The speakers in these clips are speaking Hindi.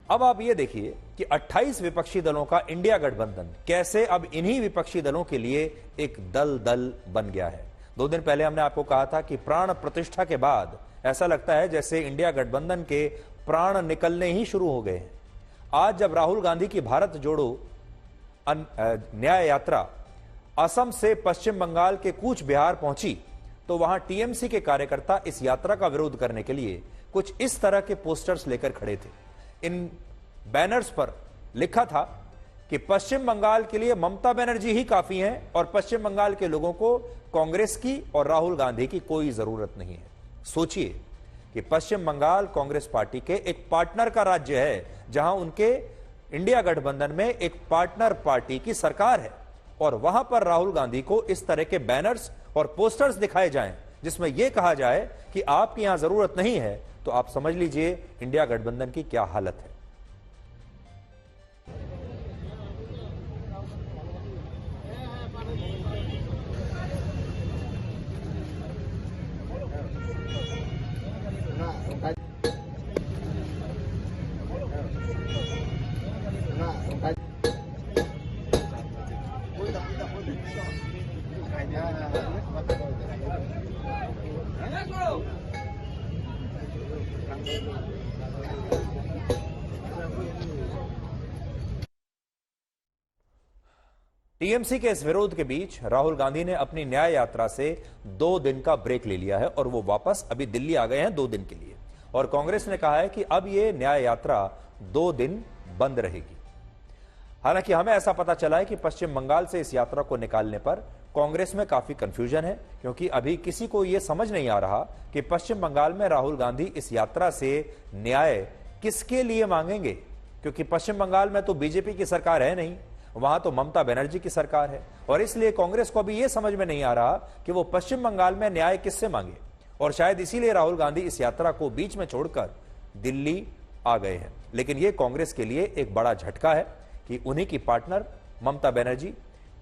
अब आप ये देखिए कि 28 विपक्षी दलों का इंडिया गठबंधन कैसे अब इन्हीं विपक्षी दलों के लिए एक दल बन गया है। 2 दिन पहले हमने आपको कहा था कि प्राण प्रतिष्ठा के बाद ऐसा लगता है जैसे इंडिया गठबंधन के प्राण निकलने ही शुरू हो गए हैं। आज जब राहुल गांधी की भारत जोड़ो न्याय यात्रा असम से पश्चिम बंगाल के कूच बिहार पहुंची तो वहां टीएमसी के कार्यकर्ता इस यात्रा का विरोध करने के लिए कुछ इस तरह के पोस्टर्स लेकर खड़े थे। इन बैनर्स पर लिखा था कि पश्चिम बंगाल के लिए ममता बनर्जी ही काफी हैं और पश्चिम बंगाल के लोगों को कांग्रेस की और राहुल गांधी की कोई जरूरत नहीं है। सोचिए कि पश्चिम बंगाल कांग्रेस पार्टी के एक पार्टनर का राज्य है, जहां उनके इंडिया गठबंधन में एक पार्टनर पार्टी की सरकार है और वहां पर राहुल गांधी को इस तरह के बैनर्स और पोस्टर्स दिखाए जाएं जिसमें यह कहा जाए कि आपकी यहां जरूरत नहीं है, तो आप समझ लीजिए इंडिया गठबंधन की क्या हालत है। टीएमसी के इस विरोध के बीच राहुल गांधी ने अपनी न्याय यात्रा से 2 दिन का ब्रेक ले लिया है और वो वापस अभी दिल्ली आ गए हैं 2 दिन के लिए। और कांग्रेस ने कहा है कि अब ये न्याय यात्रा 2 दिन बंद रहेगी। हालांकि हमें ऐसा पता चला है कि पश्चिम बंगाल से इस यात्रा को निकालने पर कांग्रेस में काफी कंफ्यूजन है, क्योंकि अभी किसी को यह समझ नहीं आ रहा कि पश्चिम बंगाल में राहुल गांधी इस यात्रा से न्याय किसके लिए मांगेंगे, क्योंकि पश्चिम बंगाल में तो बीजेपी की सरकार है नहीं, वहां तो ममता बनर्जी की सरकार है। और इसलिए कांग्रेस को अभी यह समझ में नहीं आ रहा कि वो पश्चिम बंगाल में न्याय किससे मांगे, और शायद इसीलिए राहुल गांधी इस यात्रा को बीच में छोड़कर दिल्ली आ गए हैं। लेकिन यह कांग्रेस के लिए एक बड़ा झटका है कि उन्हीं की पार्टनर ममता बनर्जी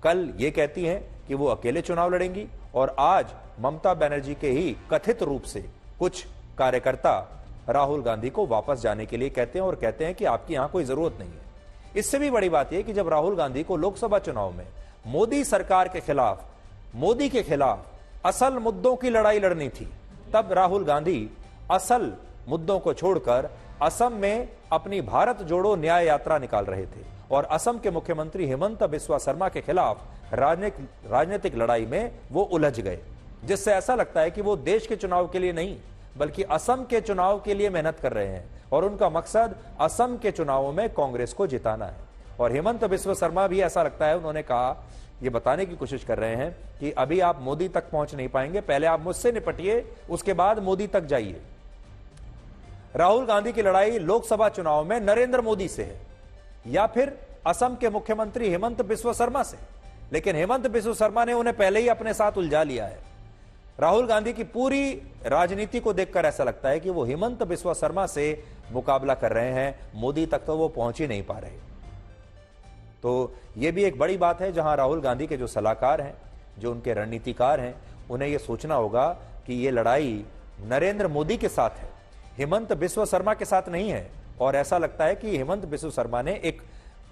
कल ये कहती हैं कि वो अकेले चुनाव लड़ेंगी, और आज ममता बनर्जी के ही कथित रूप से कुछ कार्यकर्ता राहुल गांधी को वापस जाने के लिए कहते हैं और कहते हैं कि आपकी यहां कोई जरूरत नहीं है। इससे भी बड़ी बात यह कि जब राहुल गांधी को लोकसभा चुनाव में मोदी सरकार के खिलाफ, मोदी के खिलाफ असल मुद्दों की लड़ाई लड़नी थी, तब राहुल गांधी असल मुद्दों को छोड़कर असम में अपनी भारत जोड़ो न्याय यात्रा निकाल रहे थे और असम के मुख्यमंत्री हेमंत बिस्वा शर्मा के खिलाफ राजनीतिक लड़ाई में वो उलझ गए, जिससे ऐसा लगता है कि वो देश के चुनाव के लिए नहीं बल्कि असम के चुनाव के लिए मेहनत कर रहे हैं और उनका मकसद असम के चुनावों में कांग्रेस को जिताना है। और हेमंत बिस्वा शर्मा भी ऐसा लगता है, उन्होंने कहा, ये बताने की कोशिश कर रहे हैं कि अभी आप मोदी तक पहुंच नहीं पाएंगे, पहले आप मुझसे निपटिए, उसके बाद मोदी तक जाइए। राहुल गांधी की लड़ाई लोकसभा चुनाव में नरेंद्र मोदी से है या फिर असम के मुख्यमंत्री हेमंत बिस्वा शर्मा से, लेकिन हेमंत बिस्वा शर्मा ने उन्हें पहले ही अपने साथ उलझा लिया है। राहुल गांधी की पूरी राजनीति को देखकर ऐसा लगता है कि वो हेमंत बिस्वा शर्मा से मुकाबला कर रहे हैं, मोदी तक तो वो पहुंच ही नहीं पा रहे। तो ये भी एक बड़ी बात है, जहां राहुल गांधी के जो सलाहकार हैं, जो उनके रणनीतिकार हैं, उन्हें यह सोचना होगा कि ये लड़ाई नरेंद्र मोदी के साथ है, हेमंत बिस्वा शर्मा के साथ नहीं है। और ऐसा लगता है कि हेमंत बिस्वा शर्मा ने एक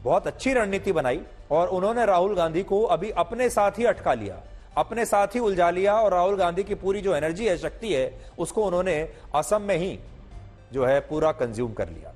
बहुत अच्छी रणनीति बनाई और उन्होंने राहुल गांधी को अभी अपने साथ ही अटका लिया, अपने साथ ही उलझा लिया, और राहुल गांधी की पूरी जो एनर्जी है, शक्ति है, उसको उन्होंने असम में ही जो है पूरा कंज्यूम कर लिया।